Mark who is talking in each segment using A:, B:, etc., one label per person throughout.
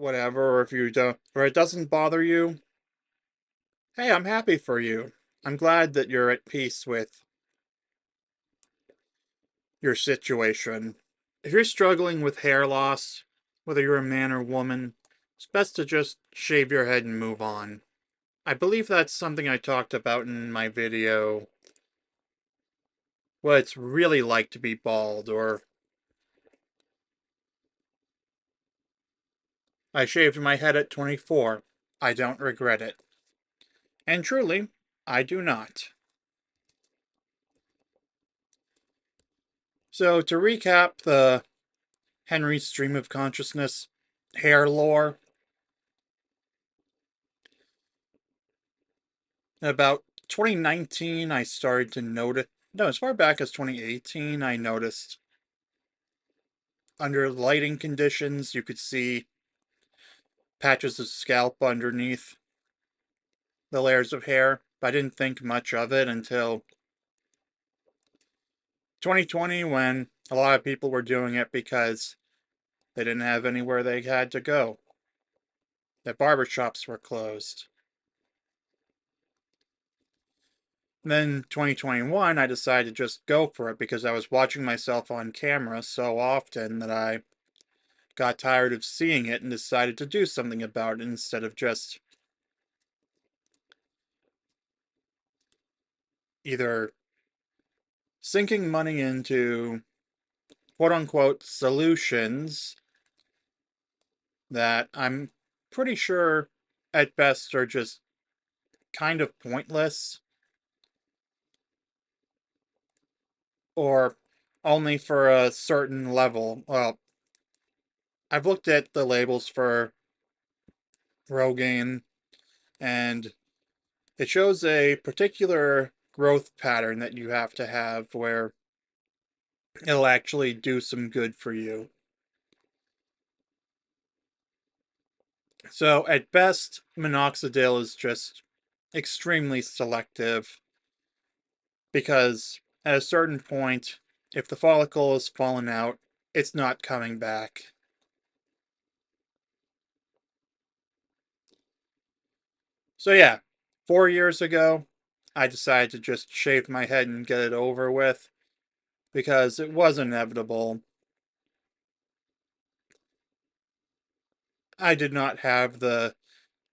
A: whatever, or if you don't, or it doesn't bother you, hey, I'm happy for you. I'm glad that you're at peace with your situation. If you're struggling with hair loss, whether you're a man or woman, it's best to just shave your head and move on. I believe that's something I talked about in my video, what it's really like to be bald, or I shaved my head at 24. I don't regret it. And truly, I do not. So, to recap the Henry Stream of Consciousness hair lore, in about 2019, I started to notice. No, as far back as 2018, I noticed under lighting conditions, you could see patches of scalp underneath the layers of hair. But I didn't think much of it until 2020 when a lot of people were doing it because they didn't have anywhere they had to go. The barbershops were closed. Then 2021, I decided to just go for it because I was watching myself on camera so often that I got tired of seeing it and decided to do something about it instead of just either sinking money into quote unquote solutions that I'm pretty sure at best are just kind of pointless or only for a certain level. Well, I've looked at the labels for Rogaine and it shows a particular growth pattern that you have to have where it'll actually do some good for you. So at best, minoxidil is just extremely selective because at a certain point, if the follicle has fallen out, it's not coming back. So yeah, 4 years ago, I decided to just shave my head and get it over with because it was inevitable. I did not have the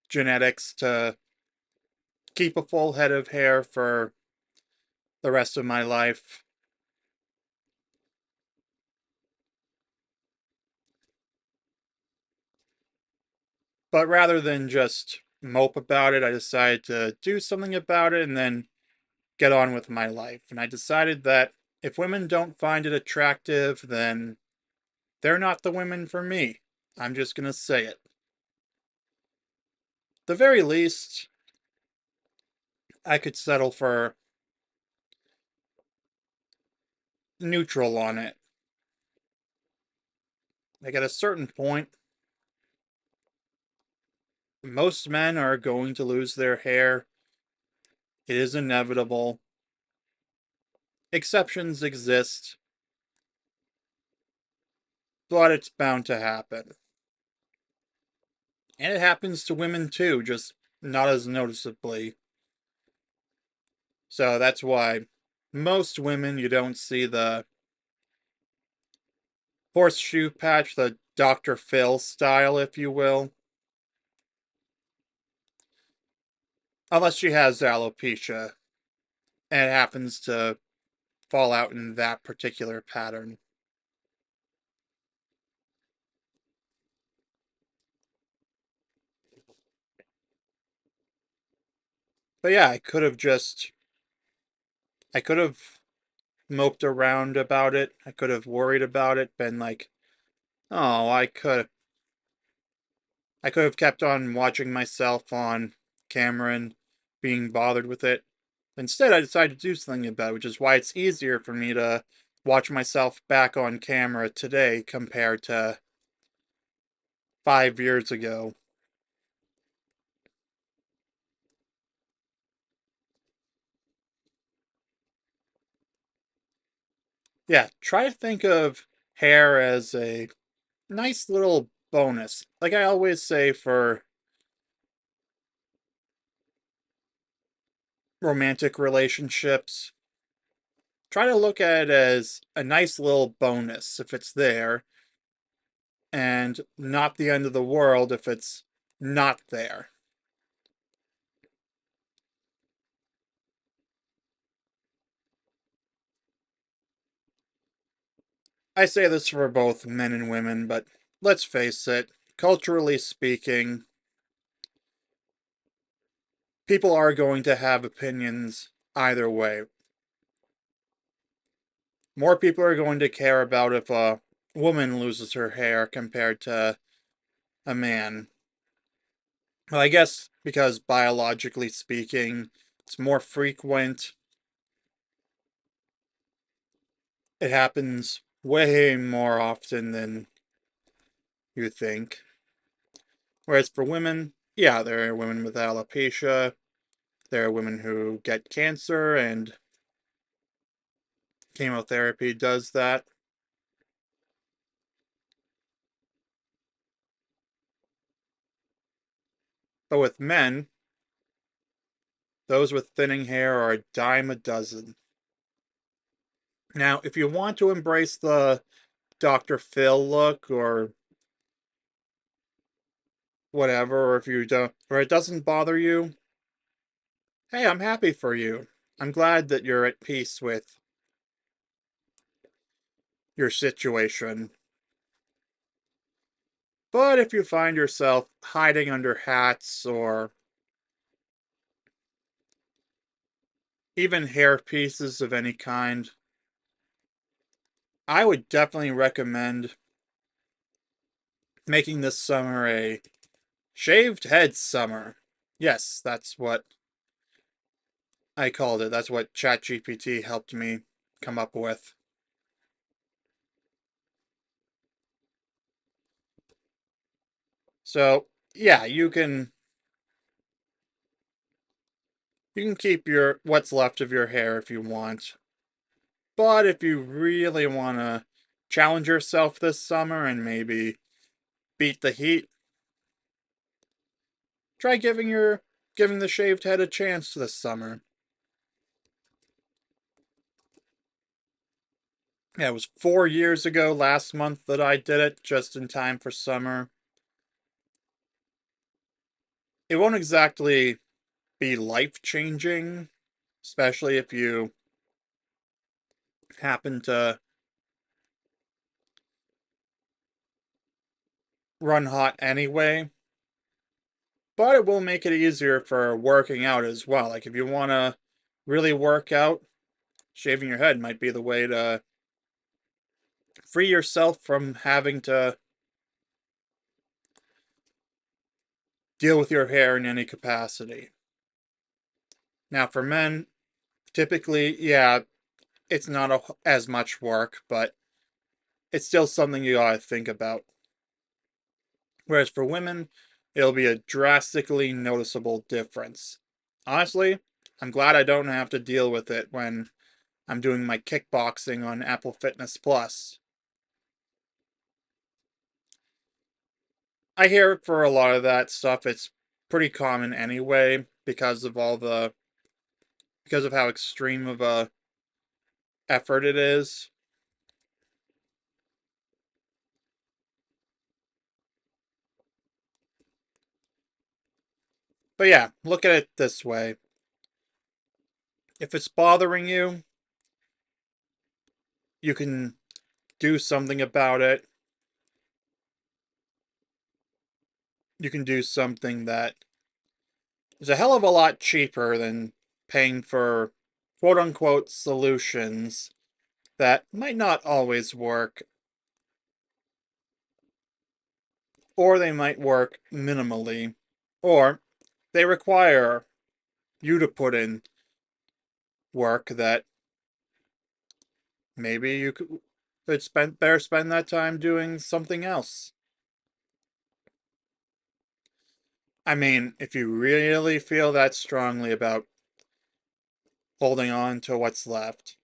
A: genetics to keep a full head of hair for the rest of my life. But rather than just mope about it, I decided to do something about it and then get on with my life. And I decided that if women don't find it attractive, then they're not the women for me. I'm just going to say it. The very least, I could settle for neutral on it. Like at a certain point, most men are going to lose their hair. It is inevitable. Exceptions exist, but it's bound to happen. And it happens to women too, just not as noticeably. So that's why most women you don't see the horseshoe patch, the Dr. Phil style, if you will. Unless she has alopecia and it happens to fall out in that particular pattern. But yeah, I could have moped around about it. I could have worried about it, been like, oh, I could have kept on watching myself on camera and being bothered with it. Instead, I decided to do something about it, which is why it's easier for me to watch myself back on camera today compared to 5 years ago. Yeah, try to think of hair as a nice little bonus. Like I always say for romantic relationships, try to look at it as a nice little bonus if it's there, and not the end of the world if it's not there. I say this for both men and women, but let's face it, culturally speaking, people are going to have opinions either way. More people are going to care about if a woman loses her hair compared to a man. Well, I guess because biologically speaking, it's more frequent. It happens way more often than you think. Whereas for women, yeah, there are women with alopecia, there are women who get cancer, and chemotherapy does that. But with men, those with thinning hair are a dime a dozen. Now, if you want to embrace the Dr. Phil look or whatever, or if you don't, or it doesn't bother you, hey, I'm happy for you. I'm glad that you're at peace with your situation. But if you find yourself hiding under hats or even hair pieces of any kind, I would definitely recommend making this summer a shaved head summer. Yes, that's what I called it. That's what ChatGPT helped me come up with. So, yeah, you can keep your what's left of your hair if you want. But if you really want to challenge yourself this summer and maybe beat the heat, try giving the shaved head a chance this summer. Yeah, it was 4 years ago last month that I did it, just in time for summer. It won't exactly be life changing, especially if you happen to run hot anyway. But it will make it easier for working out as well. Like if you want to really work out, shaving your head might be the way to free yourself from having to deal with your hair in any capacity. Now, for men, typically, yeah, it's not as much work, but it's still something you gotta think about. Whereas for women, it'll be a drastically noticeable difference. Honestly, I'm glad I don't have to deal with it when I'm doing my kickboxing on Apple Fitness Plus. I hear for a lot of that stuff, it's pretty common anyway because of how extreme of a effort it is. But yeah, look at it this way. If it's bothering you, you can do something about it. You can do something that is a hell of a lot cheaper than paying for quote unquote solutions that might not always work, or they might work minimally, or they require you to put in work that maybe you could spend that time doing something else. I mean, if you really feel that strongly about holding on to what's left,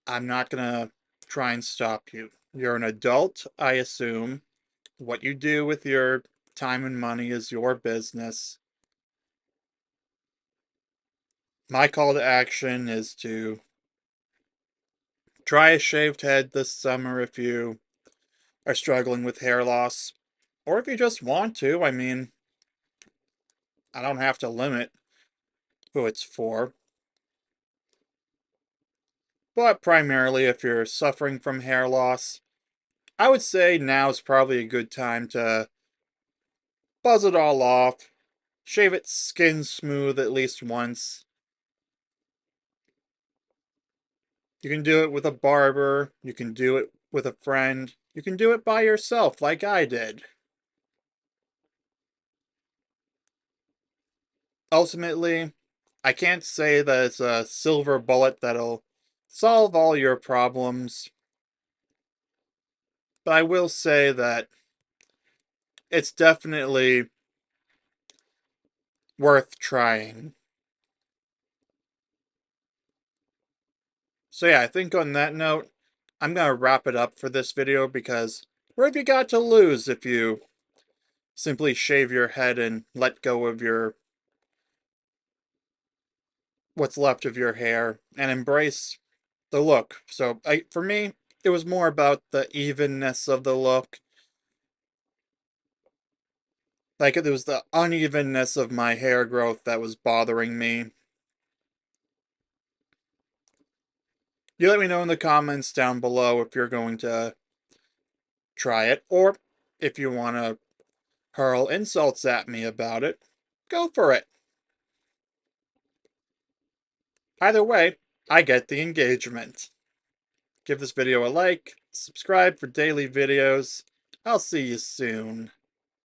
A: I'm not gonna try and stop you. You're an adult, I assume. What you do with your time and money is your business. My call to action is to try a shaved head this summer if you are struggling with hair loss. Or if you just want to. I mean, I don't have to limit who it's for. But primarily, if you're suffering from hair loss, I would say now's probably a good time to buzz it all off, shave it skin smooth at least once. You can do it with a barber, you can do it with a friend, you can do it by yourself like I did. Ultimately, I can't say that it's a silver bullet that'll solve all your problems, but I will say that it's definitely worth trying. So yeah, I think on that note, I'm gonna wrap it up for this video because what have you got to lose if you simply shave your head and let go of your what's left of your hair and embrace the look. So for me, it was more about the evenness of the look. Like it was the unevenness of my hair growth that was bothering me. You let me know in the comments down below if you're going to try it, or if you want to hurl insults at me about it, go for it. Either way, I get the engagement. Give this video a like, subscribe for daily videos. I'll see you soon.